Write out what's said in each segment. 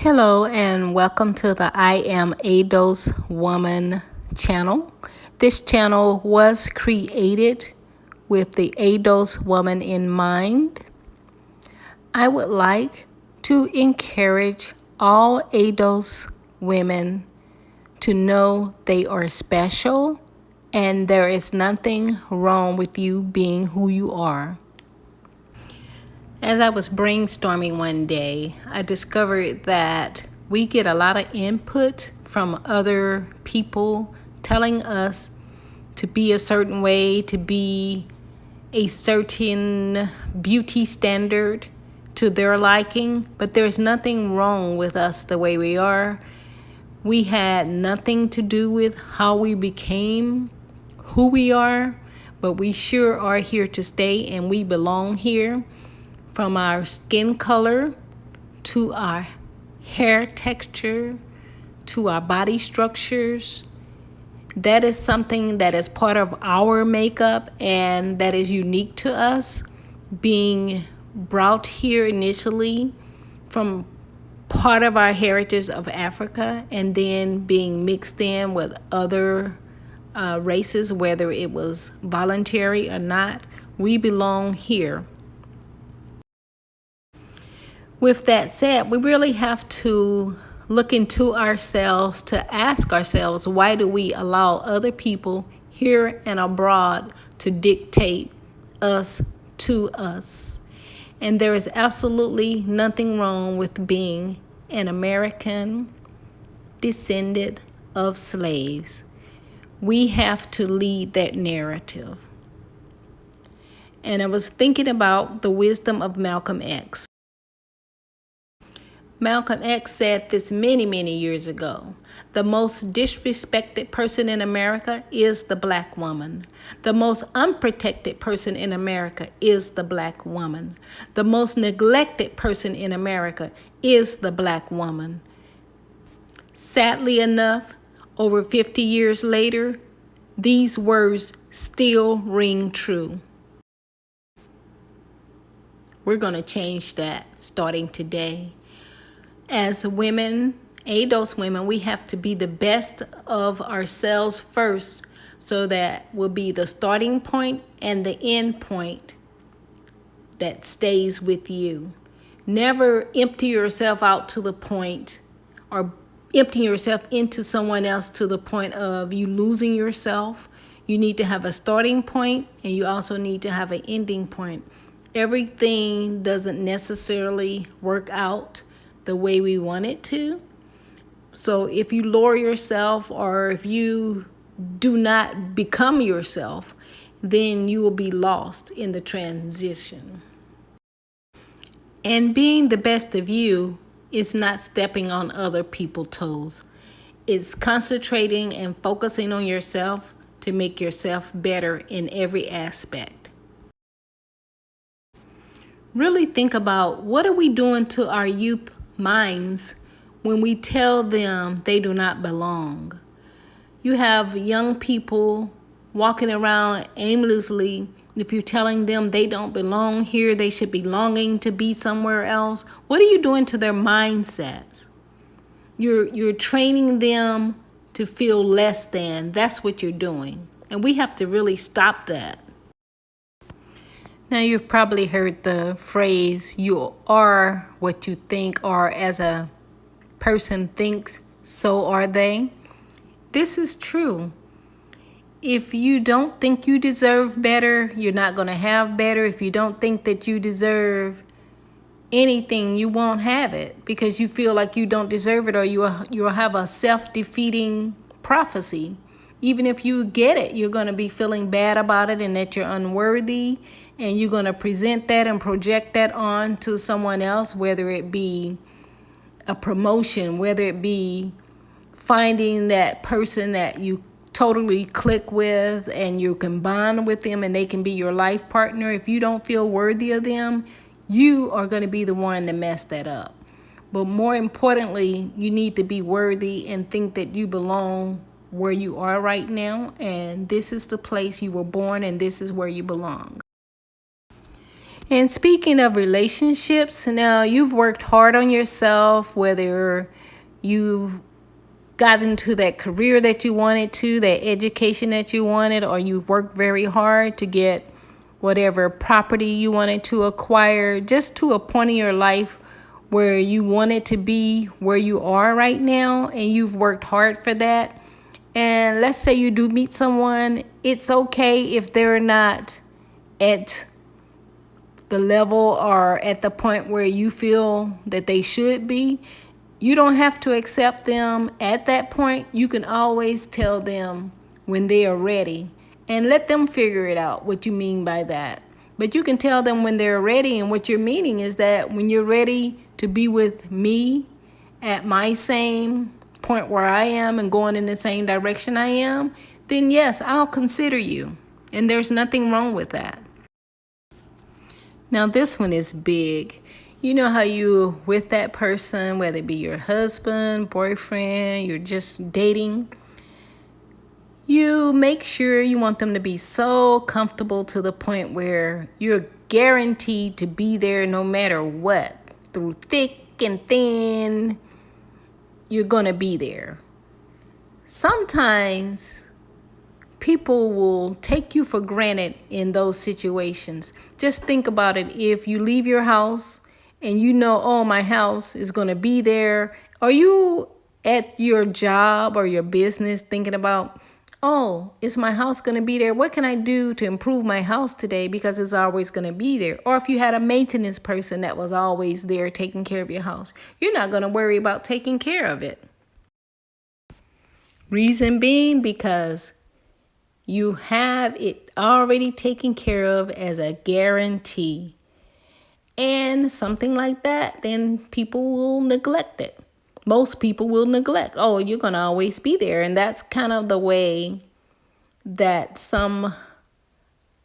Hello and welcome to the I Am ADOS Woman channel. This channel was created with the ADOS woman in mind. I would like to encourage all ADOS women to know they are special and there is nothing wrong with you being who you are. As I was brainstorming one day, I discovered that we get a lot of input from other people telling us to be a certain way, to be a certain beauty standard to their liking, but there's nothing wrong with us the way we are. We had nothing to do with how we became who we are, but we sure are here to stay and we belong here. From our skin color to our hair texture to our body structures, that is something that is part of our makeup and that is unique to us, being brought here initially from part of our heritage of Africa and then being mixed in with other races, whether it was voluntary or not. We belong here. With that said, we really have to look into ourselves to ask ourselves, why do we allow other people here and abroad to dictate us to us? And there is absolutely nothing wrong with being an American descendant of slaves. We have to lead that narrative. And I was thinking about the wisdom of Malcolm X. Malcolm X said this many years ago. The most disrespected person in America is the black woman. The most unprotected person in America is the black woman. The most neglected person in America is the black woman. Sadly enough, over 50 years later, these words still ring true. We're going to change that starting today. As women, ADOS women, we have to be the best of ourselves first, so that will be the starting point and the end point that stays with you. Never empty yourself out to the point, or emptying yourself into someone else to the point of you losing yourself. You need to have a starting point and you also need to have an ending point. Everything doesn't necessarily work out the way we want it to. So if you lower yourself or if you do not become yourself, then you will be lost in the transition. And being the best of you is not stepping on other people's toes. It's concentrating and focusing on yourself to make yourself better in every aspect. Really think about, what are we doing to our youth minds when we tell them they do not belong? You have young people walking around aimlessly. If you're telling them they don't belong here, they should be longing to be somewhere else. What are you doing to their mindsets? You're training them to feel less than. That's what you're doing. And we have to really stop that. Now, you've probably heard the phrase, you are what you think, or as a person thinks, so are they. This is true. If you don't think you deserve better, you're not going to have better. If you don't think that you deserve anything, you won't have it because you feel like you don't deserve it, or you'll have a self-defeating prophecy. Even if you get it, you're going to be feeling bad about it and that you're unworthy, and you're going to present that and project that on to someone else, whether it be a promotion, whether it be finding that person that you totally click with and you can bond with them and they can be your life partner. If you don't feel worthy of them, you are going to be the one to mess that up. But more importantly, you need to be worthy and think that you belong where you are right now, and this is the place you were born and this is where you belong. And speaking of relationships, now you've worked hard on yourself, whether you've got into that career that you wanted to, that education that you wanted, or you've worked very hard to get whatever property you wanted to acquire, just to a point in your life where you wanted to be where you are right now, and you've worked hard for that. And let's say you do meet someone, it's okay if they're not at the level or at the point where you feel that they should be. You don't have to accept them at that point. You can always tell them when they are ready and let them figure it out what you mean by that. But you can tell them when they're ready, and what you're meaning is that when you're ready to be with me at my same point where I am and going in the same direction I am, then yes, I'll consider you. And there's nothing wrong with that. Now this one is big. You know how you with that person, whether it be your husband, boyfriend, you're just dating, you make sure you want them to be so comfortable to the point where you're guaranteed to be there no matter what. Through thick and thin, you're going to be there. Sometimes people will take you for granted in those situations. Just think about it. If you leave your house and you know, oh, my house is going to be there. Are you at your job or your business thinking about, oh, is my house going to be there? What can I do to improve my house today because it's always going to be there? Or if you had a maintenance person that was always there taking care of your house, you're not going to worry about taking care of it. Reason being because you have it already taken care of as a guarantee. And something like that, then people will neglect it. Most people will neglect. Oh, you're going to always be there. And that's kind of the way that some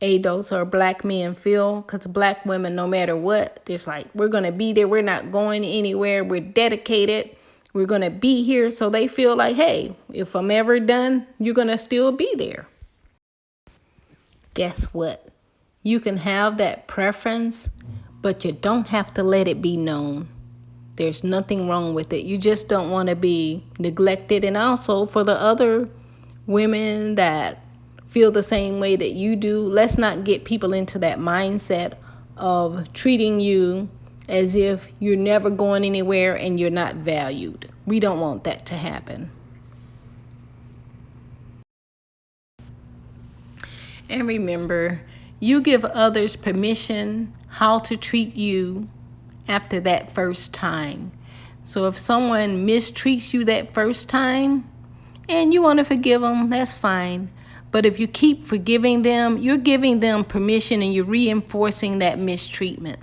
ADOS or black men feel. Because black women, no matter what, it's like, we're going to be there. We're not going anywhere. We're dedicated. We're going to be here. So they feel like, hey, if I'm ever done, you're going to still be there. Guess what? You can have that preference, but you don't have to let it be known. There's nothing wrong with it. You just don't want to be neglected. And also for the other women that feel the same way that you do, let's not get people into that mindset of treating you as if you're never going anywhere and you're not valued. We don't want that to happen. And remember, you give others permission how to treat you after that first time. So if someone mistreats you that first time and you want to forgive them, that's fine. But if you keep forgiving them, you're giving them permission and you're reinforcing that mistreatment.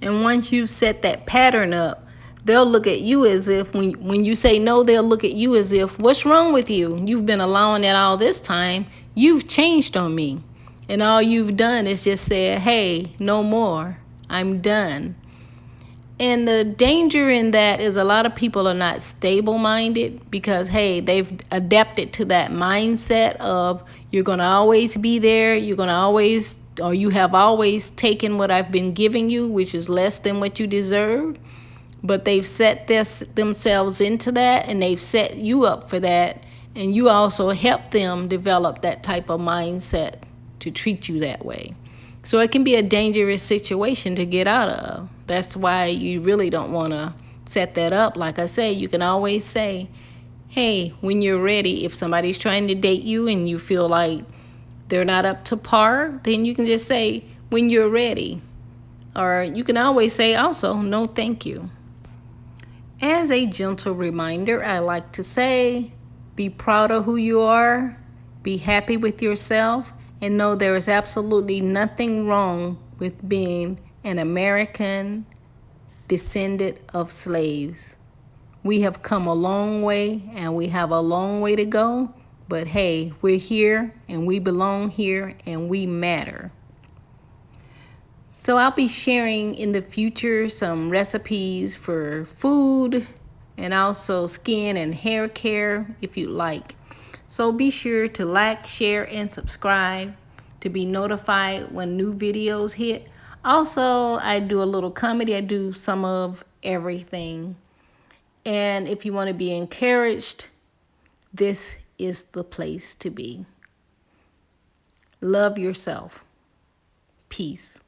And once you've set that pattern up, they'll look at you as if when you say no, they'll look at you as if, what's wrong with you? You've been allowing it all this time. You've changed on me. And all you've done is just said, hey, no more. I'm done. And the danger in that is a lot of people are not stable-minded because, hey, they've adapted to that mindset of you're going to always be there. You're going to always, or you have always taken what I've been giving you, which is less than what you deserve. But they've set themselves into that, and they've set you up for that. And you also help them develop that type of mindset to treat you that way. So it can be a dangerous situation to get out of. That's why you really don't want to set that up. Like I say, you can always say, hey, when you're ready, if somebody's trying to date you and you feel like they're not up to par, then you can just say, when you're ready. Or you can always say also, no, thank you. As a gentle reminder, I like to say, be proud of who you are, be happy with yourself, and know there is absolutely nothing wrong with being an American descendant of slaves. We have come a long way and we have a long way to go, but hey, we're here and we belong here and we matter. So I'll be sharing in the future some recipes for food and also skin and hair care if you like. So be sure to like, share, and subscribe. to be notified when new videos hit. Also, I do a little comedy. I do some of everything. And if you want to be encouraged, this is the place to be. Love yourself. Peace.